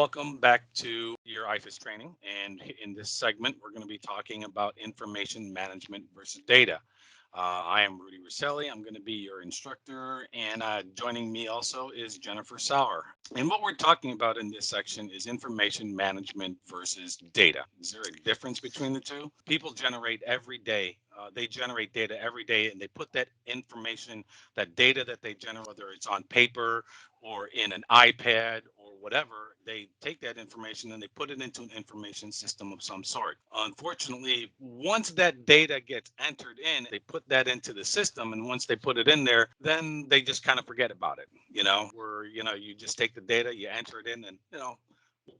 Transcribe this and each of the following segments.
Welcome back to your IPHIS training. And in this segment, we're going to be talking about information management versus data. I am Rudy Rosselli. I'm going to be your instructor. And joining me also is Jennifer Sauer. And what we're talking about in this section is information management versus data. Is there a difference between the two? People generate every day. They generate data every day, and they put that information, that data that they generate, whether it's on paper or in an iPad or whatever, they take that information and they put it into an information system of some sort. Unfortunately, once that data gets entered in, they put that into the system. And once they put it in there, then they just kind of forget about it, where, you just take the data, you enter it in and,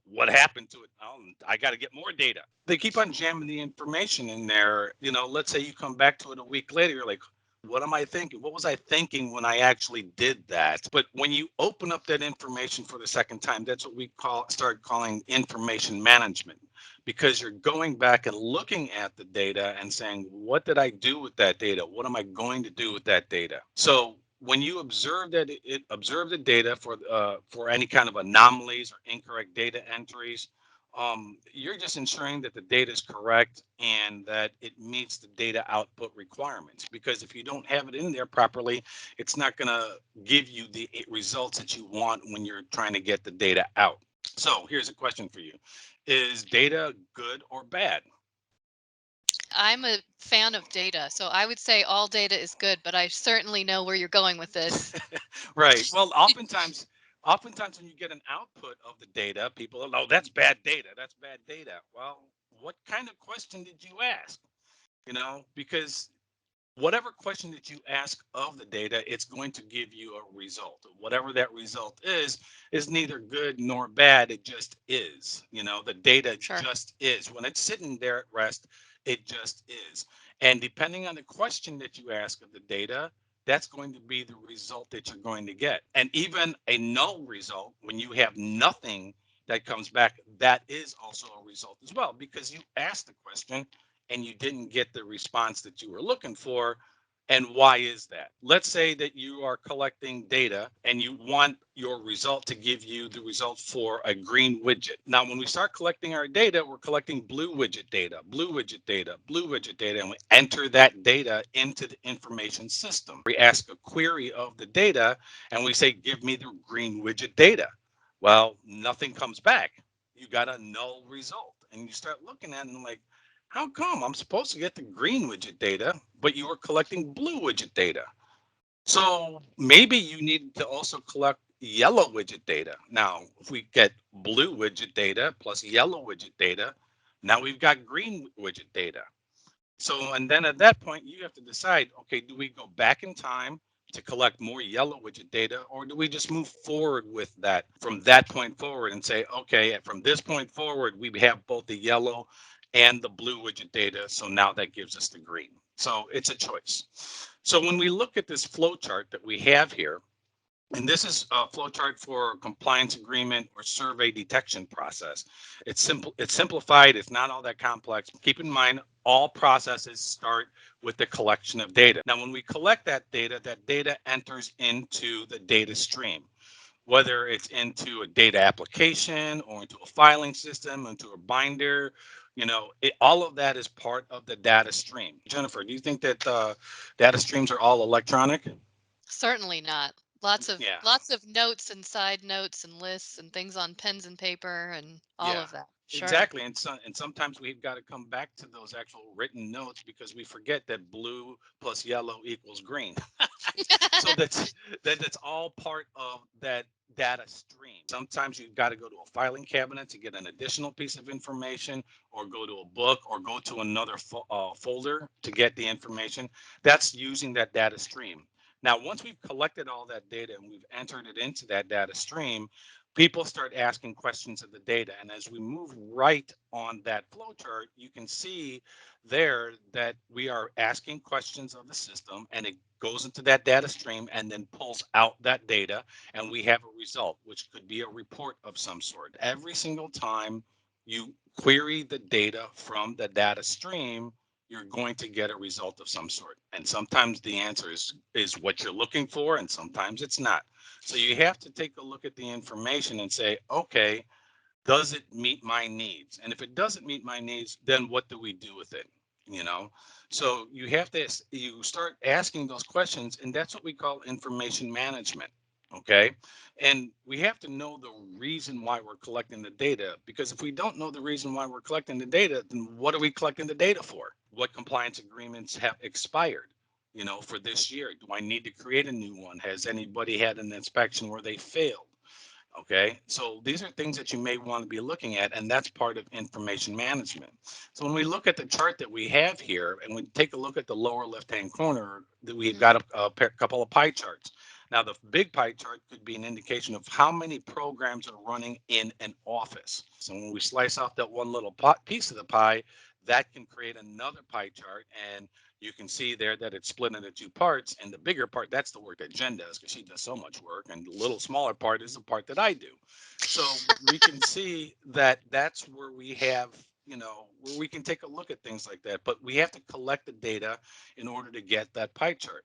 what happened to it? Oh, I got to get more data. They keep on jamming the information in there. Let's say you come back to it a week later, you're like, what am I thinking? What was I thinking when I actually did that? But when you open up that information for the second time, that's what we start calling information management, because you're going back and looking at the data and saying, what did I do with that data? What am I going to do with that data? So when you observe observe the data for any kind of anomalies or incorrect data entries, you're just ensuring that the data is correct and that it meets the data output requirements. Because if you don't have it in there properly, it's not going to give you the results that you want when you're trying to get the data out. So here's a question for you. Is data good or bad? I'm a fan of data, so I would say all data is good, but I certainly know where you're going with this. Right. Well, oftentimes when you get an output of the data, people are, oh, that's bad data. That's bad data. Well, what kind of question did you ask? Because whatever question that you ask of the data, it's going to give you a result. Whatever that result is neither good nor bad. It just is. The data Sure. just is. When it's sitting there at rest, it just is. And depending on the question that you ask of the data, that's going to be the result that you're going to get. And even a null result, when you have nothing that comes back, that is also a result as well, because you asked the question and you didn't get the response that you were looking for. And why is that? Let's say that you are collecting data and you want your result to give you the result for a green widget. Now, when we start collecting our data, we're collecting blue widget data, blue widget data, blue widget data, and we enter that data into the information system. We ask a query of the data and we say, give me the green widget data. Well, nothing comes back. You got a null result. And you start looking at it and like, how come I'm supposed to get the green widget data, but you were collecting blue widget data? So maybe you need to also collect yellow widget data. Now, if we get blue widget data plus yellow widget data, now we've got green widget data. So, and then at that point, you have to decide, okay, do we go back in time to collect more yellow widget data, or do we just move forward with that from that point forward and say, okay, from this point forward, we have both the yellow and the blue widget data. So now that gives us the green. So it's a choice. So when we look at this flow chart that we have here, and this is a flowchart for compliance agreement or survey detection process. It's simple. It's simplified. It's not all that complex. Keep in mind, all processes start with the collection of data. Now, when we collect that data enters into the data stream, whether it's into a data application or into a filing system, into a binder. All of that is part of the data stream. Jennifer, do you think that data streams are all electronic? Certainly not. Lots of Yeah. lots of notes and side notes and lists and things on pens and paper and all Yeah, of that. Sure. exactly. And sometimes we've got to come back to those actual written notes because we forget that blue plus yellow equals green. So that's all part of that data stream. Sometimes you've got to go to a filing cabinet to get an additional piece of information, or go to a book, or go to another folder to get the information. That's using that data stream. Now, once we've collected all that data and we've entered it into that data stream, people start asking questions of the data. And as we move right on that flowchart, you can see there that we are asking questions of the system, and it goes into that data stream and then pulls out that data, and we have a result, which could be a report of some sort. Every single time you query the data from the data stream, you're going to get a result of some sort. And sometimes the answer is what you're looking for, and sometimes it's not. So you have to take a look at the information and say, okay, Does it meet my needs? And if it doesn't meet my needs, then what do we do with it? You know, so you have to you start asking those questions, and that's what we call information management. Okay, and we have to know the reason why we're collecting the data, because if we don't know the reason why we're collecting the data, then what are we collecting the data for? What compliance agreements have expired, for this year? Do I need to create a new one? Has anybody had an inspection where they failed? Okay, so these are things that you may want to be looking at, and that's part of information management. So when we look at the chart that we have here, and we take a look at the lower left-hand corner, that we've Mhm. got a couple of pie charts. Now, the big pie chart could be an indication of how many programs are running in an office. So when we slice off that one little piece of the pie, that can create another pie chart, and you can see there that it's split into two parts. And the bigger part, that's the work that Jen does, because she does so much work. And the little smaller part is the part that I do. So we can see that that's where we have, where we can take a look at things like that. But we have to collect the data in order to get that pie chart.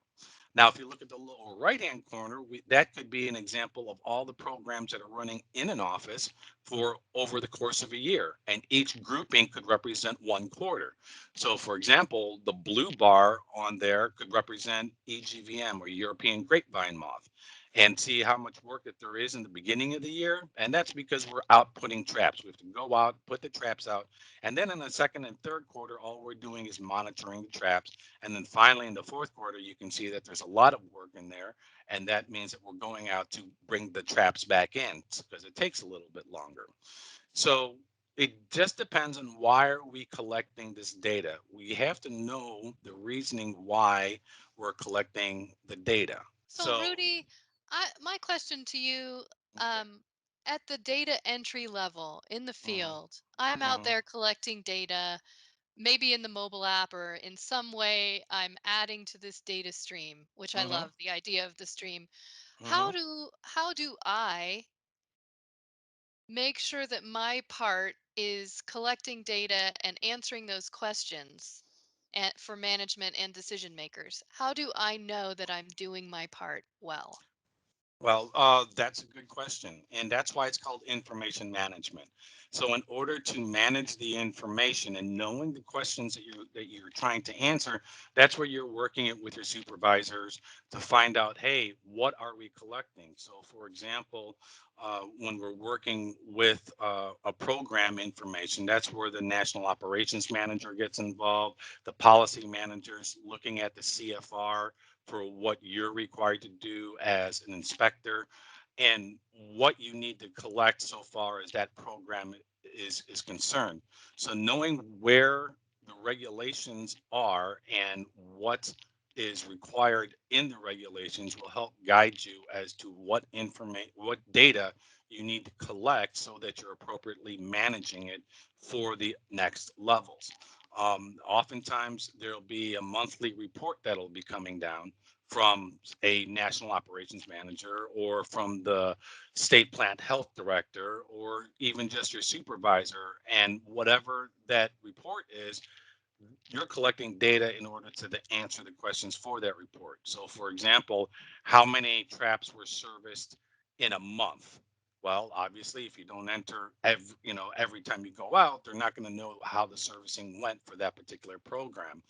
Now, if you look at the lower right-hand corner, that could be an example of all the programs that are running in an office for over the course of a year, and each grouping could represent one quarter. So, for example, the blue bar on there could represent EGVM, or European grapevine moth, and see how much work that there is in the beginning of the year. And that's because we're out putting traps. We have to go out, put the traps out, and then in the second and third quarter, all we're doing is monitoring the traps. And then finally, in the fourth quarter, you can see that there's a lot of work in there. And that means that we're going out to bring the traps back in, because it takes a little bit longer. So it just depends on why are we collecting this data. We have to know the reasoning why we're collecting the data. So So, Rudy, my question to you, okay. at the data entry level in the Mhm, field, I'm out mhm, there collecting data, maybe in the mobile app or in some way I'm adding to this data stream, which I mhm, love the idea of the stream. mhm. How do I make sure that my part is collecting data and answering those questions for management and decision makers? How do I know that I'm doing my part well? Well, that's a good question, and that's why it's called information management. So, in order to manage the information and knowing the questions that you're trying to answer, that's where you're working it with your supervisors to find out, hey, what are we collecting? So, for example, when we're working with a program information, that's where the national operations manager gets involved, the policy managers looking at the CFR for what you're required to do as an inspector, and what you need to collect so far as that program is concerned. So knowing where the regulations are and what is required in the regulations will help guide you as to what data you need to collect so that you're appropriately managing it for the next levels. Oftentimes there'll be a monthly report that'll be coming down from a national operations manager, or from the state plant health director, or even just your supervisor. And whatever that report is, you're collecting data in order to answer the questions for that report. So, for example, how many traps were serviced in a month? Well, obviously, if you don't enter every time you go out, they're not going to know how the servicing went for that particular program.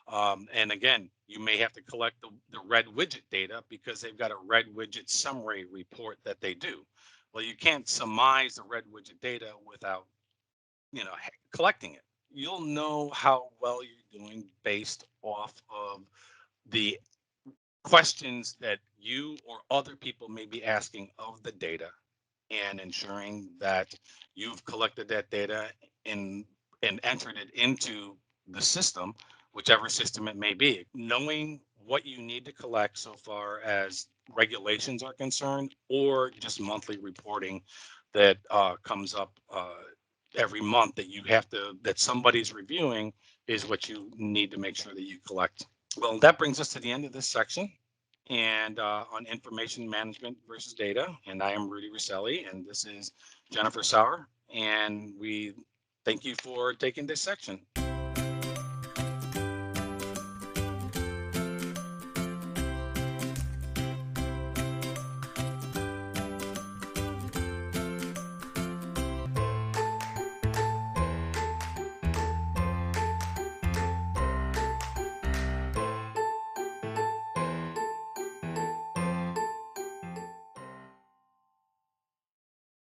And again, you may have to collect the red widget data, because they've got a red widget summary report that they do. Well, you can't surmise the red widget data without collecting it. You'll know how well you're doing based off of the questions that you or other people may be asking of the data, and ensuring that you've collected that data and entered it into the system, whichever system it may be. Knowing what you need to collect so far as regulations are concerned, or just monthly reporting that comes up every month that that somebody's reviewing, is what you need to make sure that you collect. Well, that brings us to the end of this section, and on information management versus data. And I am Rudy Roselli, and this is Jennifer Sauer. And we thank you for taking this section.